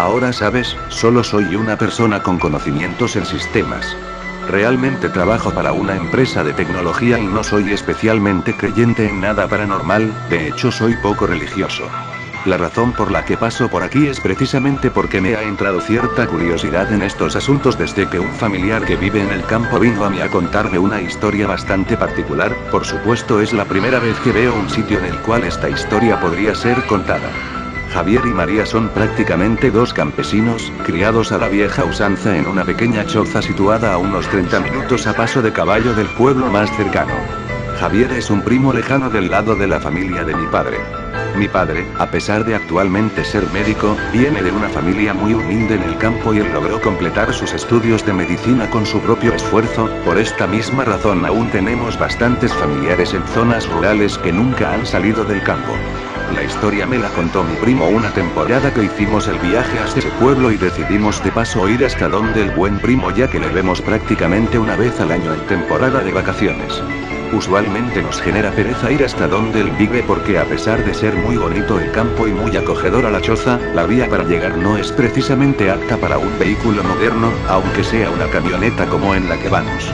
Ahora sabes, solo soy una persona con conocimientos en sistemas. Realmente trabajo para una empresa de tecnología y no soy especialmente creyente en nada paranormal, de hecho soy poco religioso. La razón por la que paso por aquí es precisamente porque me ha entrado cierta curiosidad en estos asuntos desde que un familiar que vive en el campo vino a mí a contarme una historia bastante particular. Por supuesto es la primera vez que veo un sitio en el cual esta historia podría ser contada. Javier y María son prácticamente dos campesinos, criados a la vieja usanza en una pequeña choza situada a unos 30 minutos a paso de caballo del pueblo más cercano. Javier es un primo lejano del lado de la familia de mi padre. Mi padre, a pesar de actualmente ser médico, viene de una familia muy humilde en el campo y él logró completar sus estudios de medicina con su propio esfuerzo. Por esta misma razón aún tenemos bastantes familiares en zonas rurales que nunca han salido del campo. La historia me la contó mi primo una temporada que hicimos el viaje hasta ese pueblo y decidimos de paso ir hasta donde el buen primo, ya que le vemos prácticamente una vez al año en temporada de vacaciones. Usualmente nos genera pereza ir hasta donde él vive porque a pesar de ser muy bonito el campo y muy acogedor a la choza, la vía para llegar no es precisamente apta para un vehículo moderno, aunque sea una camioneta como en la que vamos.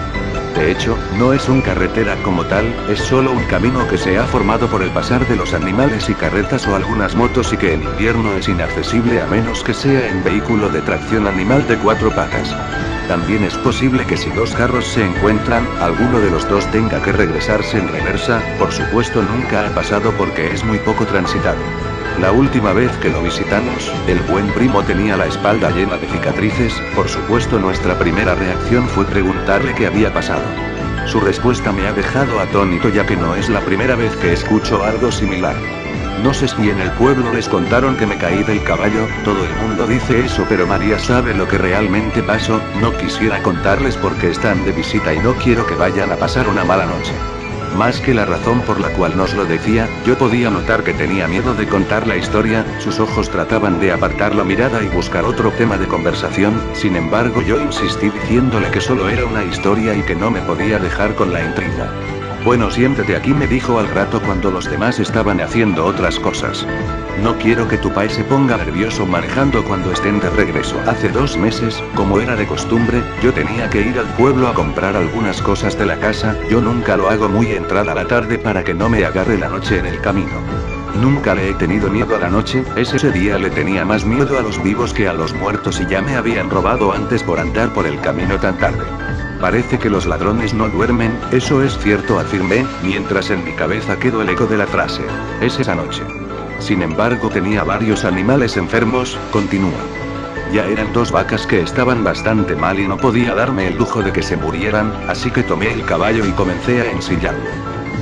De hecho, no es una carretera como tal, es solo un camino que se ha formado por el pasar de los animales y carretas o algunas motos y que en invierno es inaccesible a menos que sea en vehículo de tracción animal de 4 patas. También es posible que si dos carros se encuentran, alguno de los dos tenga que regresarse en reversa, por supuesto nunca ha pasado porque es muy poco transitado. La última vez que lo visitamos, el buen primo tenía la espalda llena de cicatrices. Por supuesto nuestra primera reacción fue preguntarle qué había pasado. Su respuesta me ha dejado atónito ya que no es la primera vez que escucho algo similar. No sé si en el pueblo les contaron que me caí del caballo, todo el mundo dice eso pero María sabe lo que realmente pasó. No quisiera contarles porque están de visita y no quiero que vayan a pasar una mala noche. Más que la razón por la cual nos lo decía, yo podía notar que tenía miedo de contar la historia, sus ojos trataban de apartar la mirada y buscar otro tema de conversación. Sin embargo yo insistí diciéndole que solo era una historia y que no me podía dejar con la intriga. Bueno, siéntate aquí, me dijo al rato cuando los demás estaban haciendo otras cosas. No quiero que tu pai se ponga nervioso manejando cuando estén de regreso. Hace 2 meses, como era de costumbre, yo tenía que ir al pueblo a comprar algunas cosas de la casa. Yo nunca lo hago muy entrada la tarde para que no me agarre la noche en el camino. Nunca le he tenido miedo a la noche, ese día le tenía más miedo a los vivos que a los muertos y ya me habían robado antes por andar por el camino tan tarde. Parece que los ladrones no duermen, eso es cierto, afirmé, mientras en mi cabeza quedó el eco de la frase. Es esa noche. Sin embargo tenía varios animales enfermos, continúa. Ya eran 2 vacas que estaban bastante mal y no podía darme el lujo de que se murieran, así que tomé el caballo y comencé a ensillarlo.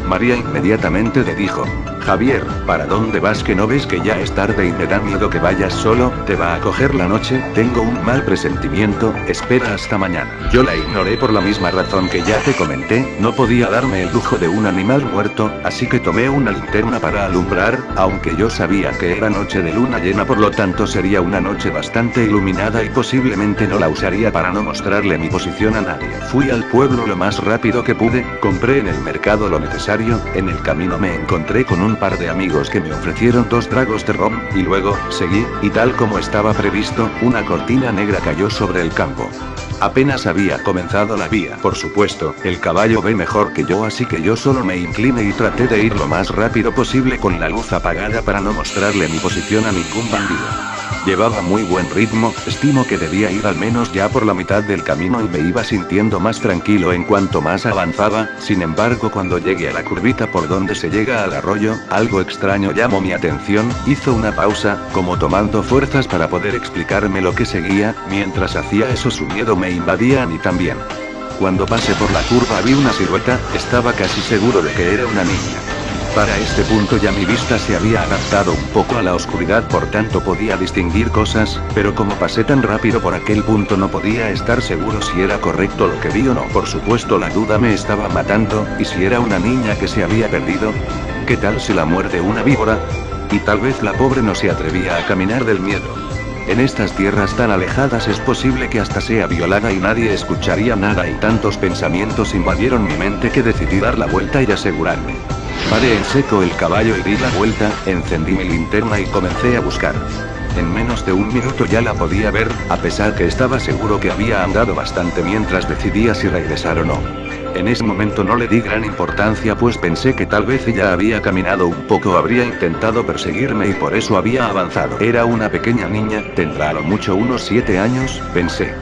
María inmediatamente le dijo: Javier, ¿para dónde vas que no ves que ya es tarde y me da miedo que vayas solo? ¿Te va a coger la noche? Tengo un mal presentimiento, espera hasta mañana. Yo la ignoré por la misma razón que ya te comenté, no podía darme el lujo de un animal muerto, así que tomé una linterna para alumbrar, aunque yo sabía que era noche de luna llena, por lo tanto sería una noche bastante iluminada y posiblemente no la usaría para no mostrarle mi posición a nadie. Fui al pueblo lo más rápido que pude, compré en el mercado lo necesario, en el camino me encontré con un par de amigos que me ofrecieron 2 tragos de ron, y luego, seguí, y tal como estaba previsto, una cortina negra cayó sobre el campo. Apenas había comenzado la vía. Por supuesto, el caballo ve mejor que yo, así que yo solo me incliné y traté de ir lo más rápido posible con la luz apagada para no mostrarle mi posición a ningún bandido. Llevaba muy buen ritmo, estimo que debía ir al menos ya por la mitad del camino y me iba sintiendo más tranquilo en cuanto más avanzaba. Sin embargo, cuando llegué a la curvita por donde se llega al arroyo, algo extraño llamó mi atención. Hizo una pausa, como tomando fuerzas para poder explicarme lo que seguía. Mientras hacía eso su miedo me invadía a mí también. Cuando pasé por la curva vi una silueta, estaba casi seguro de que era una niña. Para este punto ya mi vista se había adaptado un poco a la oscuridad, por tanto podía distinguir cosas, pero como pasé tan rápido por aquel punto no podía estar seguro si era correcto lo que vi o no. Por supuesto la duda me estaba matando, ¿y si era una niña que se había perdido? ¿Qué tal si la muerde una víbora? Y tal vez la pobre no se atrevía a caminar del miedo. En estas tierras tan alejadas es posible que hasta sea violada y nadie escucharía nada, y tantos pensamientos invadieron mi mente que decidí dar la vuelta y asegurarme. Paré en seco el caballo y di la vuelta, encendí mi linterna y comencé a buscar. En menos de un minuto ya la podía ver, a pesar que estaba seguro que había andado bastante mientras decidía si regresar o no. En ese momento no le di gran importancia, pues pensé que tal vez ella había caminado un poco o habría intentado perseguirme y por eso había avanzado. Era una pequeña niña, tendrá a lo mucho unos 7 años, pensé.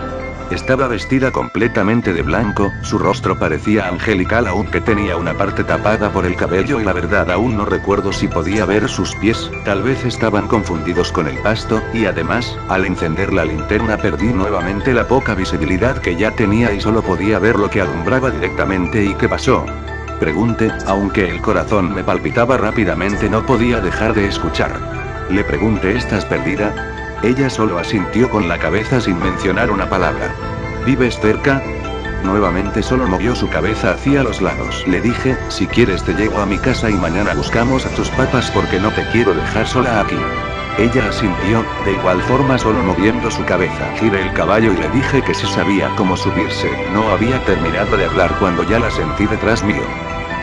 Estaba vestida completamente de blanco, su rostro parecía angelical aunque tenía una parte tapada por el cabello y la verdad aún no recuerdo si podía ver sus pies, tal vez estaban confundidos con el pasto, y además, al encender la linterna perdí nuevamente la poca visibilidad que ya tenía y solo podía ver lo que alumbraba directamente. ¿Y qué pasó? Pregunté, aunque el corazón me palpitaba rápidamente no podía dejar de escuchar. Le pregunté, ¿estás perdida? Ella solo asintió con la cabeza sin mencionar una palabra. ¿Vives cerca? Nuevamente solo movió su cabeza hacia los lados. Le dije, si quieres te llevo a mi casa y mañana buscamos a tus papás porque no te quiero dejar sola aquí. Ella asintió, de igual forma solo moviendo su cabeza. Giré el caballo y le dije que si sabía cómo subirse. No había terminado de hablar cuando ya la sentí detrás mío.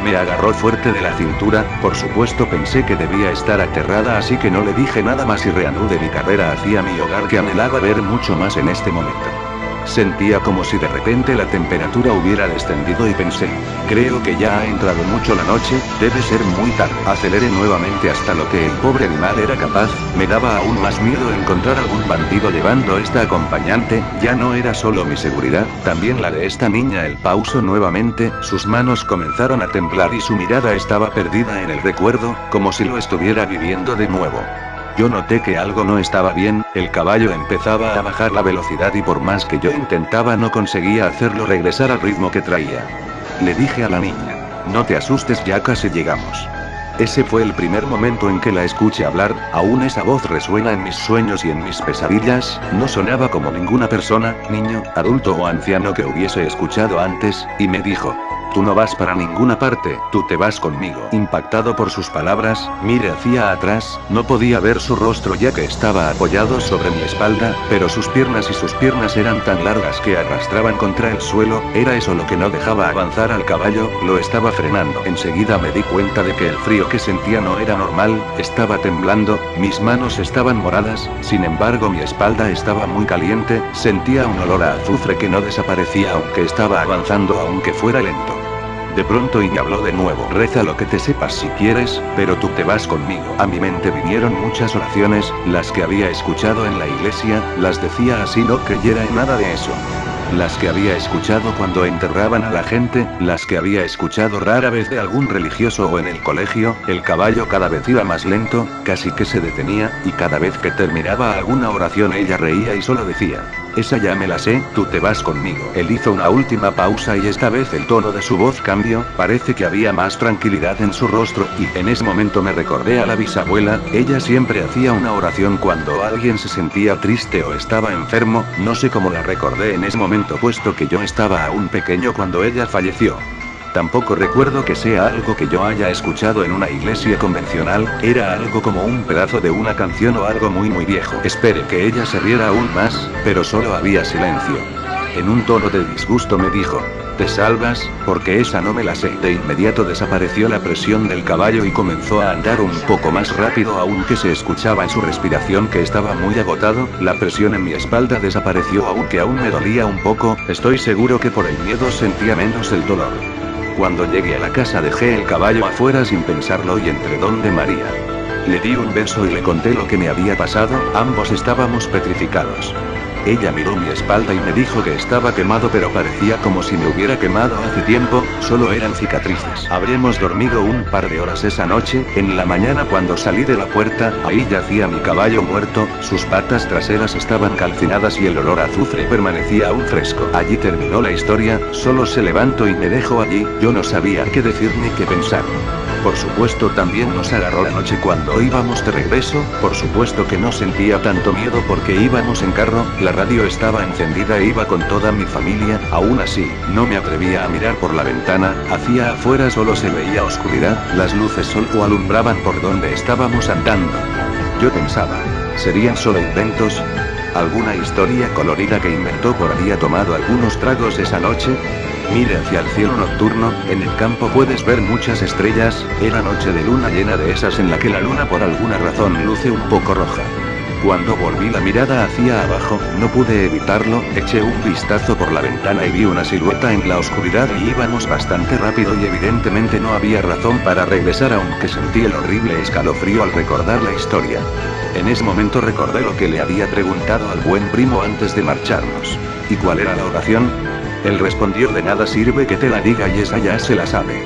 Me agarró fuerte de la cintura, por supuesto pensé que debía estar aterrada así que no le dije nada más y reanudé mi carrera hacia mi hogar que anhelaba ver mucho más en este momento. Sentía como si de repente la temperatura hubiera descendido y pensé, creo que ya ha entrado mucho la noche, debe ser muy tarde. Aceleré nuevamente hasta lo que el pobre animal era capaz, me daba aún más miedo encontrar algún bandido llevando esta acompañante, ya no era solo mi seguridad, también la de esta niña. El pauso nuevamente, sus manos comenzaron a temblar y su mirada estaba perdida en el recuerdo, como si lo estuviera viviendo de nuevo. Yo noté que algo no estaba bien, el caballo empezaba a bajar la velocidad y por más que yo intentaba no conseguía hacerlo regresar al ritmo que traía. Le dije a la niña, no te asustes, ya casi llegamos. Ese fue el primer momento en que la escuché hablar, aún esa voz resuena en mis sueños y en mis pesadillas, no sonaba como ninguna persona, niño, adulto o anciano que hubiese escuchado antes, y me dijo, tú no vas para ninguna parte, tú te vas conmigo. Impactado por sus palabras, miré hacia atrás, no podía ver su rostro ya que estaba apoyado sobre mi espalda, pero sus piernas eran tan largas que arrastraban contra el suelo, era eso lo que no dejaba avanzar al caballo, lo estaba frenando. Enseguida me di cuenta de que el frío que sentía no era normal, estaba temblando, mis manos estaban moradas, sin embargo mi espalda estaba muy caliente, sentía un olor a azufre que no desaparecía aunque estaba avanzando aunque fuera lento. De pronto y me habló de nuevo, reza lo que te sepas si quieres, pero tú te vas conmigo. A mi mente vinieron muchas oraciones, las que había escuchado en la iglesia, las decía así no creyera en nada de eso. Las que había escuchado cuando enterraban a la gente, las que había escuchado rara vez de algún religioso o en el colegio. El caballo cada vez iba más lento, casi que se detenía, y cada vez que terminaba alguna oración ella reía y solo decía, esa ya me la sé, tú te vas conmigo. Él hizo una última pausa y esta vez el tono de su voz cambió, parece que había más tranquilidad en su rostro, y en ese momento me recordé a la bisabuela, ella siempre hacía una oración cuando alguien se sentía triste o estaba enfermo, no sé cómo la recordé en ese momento puesto que yo estaba aún pequeño cuando ella falleció. Tampoco recuerdo que sea algo que yo haya escuchado en una iglesia convencional, era algo como un pedazo de una canción o algo muy viejo. Esperé que ella se riera aún más, pero solo había silencio. En un tono de disgusto me dijo, ¿te salvas? Porque esa no me la sé. De inmediato desapareció la presión del caballo y comenzó a andar un poco más rápido aunque se escuchaba en su respiración que estaba muy agotado, la presión en mi espalda desapareció aunque aún me dolía un poco, estoy seguro que por el miedo sentía menos el dolor. Cuando llegué a la casa dejé el caballo afuera sin pensarlo y entré donde María. Le di un beso y le conté lo que me había pasado, ambos estábamos petrificados. Ella miró mi espalda y me dijo que estaba quemado pero parecía como si me hubiera quemado hace tiempo, solo eran cicatrices. Habremos dormido un par de horas esa noche, en la mañana cuando salí de la puerta, ahí yacía mi caballo muerto, sus patas traseras estaban calcinadas y el olor a azufre permanecía aún fresco. Allí terminó la historia, solo se levantó y me dejó allí, yo no sabía qué decir ni qué pensar. Por supuesto también nos agarró la noche cuando íbamos de regreso, por supuesto que no sentía tanto miedo porque íbamos en carro, la radio estaba encendida e iba con toda mi familia, aún así, no me atrevía a mirar por la ventana, hacia afuera solo se veía oscuridad, las luces solo alumbraban por donde estábamos andando. Yo pensaba, ¿serían solo inventos? ¿Alguna historia colorida que inventó por había tomado algunos tragos esa noche? Mire hacia el cielo nocturno, en el campo puedes ver muchas estrellas, era noche de luna llena de esas en la que la luna por alguna razón luce un poco roja. Cuando volví la mirada hacia abajo, no pude evitarlo, eché un vistazo por la ventana y vi una silueta en la oscuridad y íbamos bastante rápido y evidentemente no había razón para regresar aunque sentí el horrible escalofrío al recordar la historia. En ese momento recordé lo que le había preguntado al buen primo antes de marcharnos. ¿Y cuál era la oración? Él respondió: de nada sirve que te la diga y esa ya se la sabe.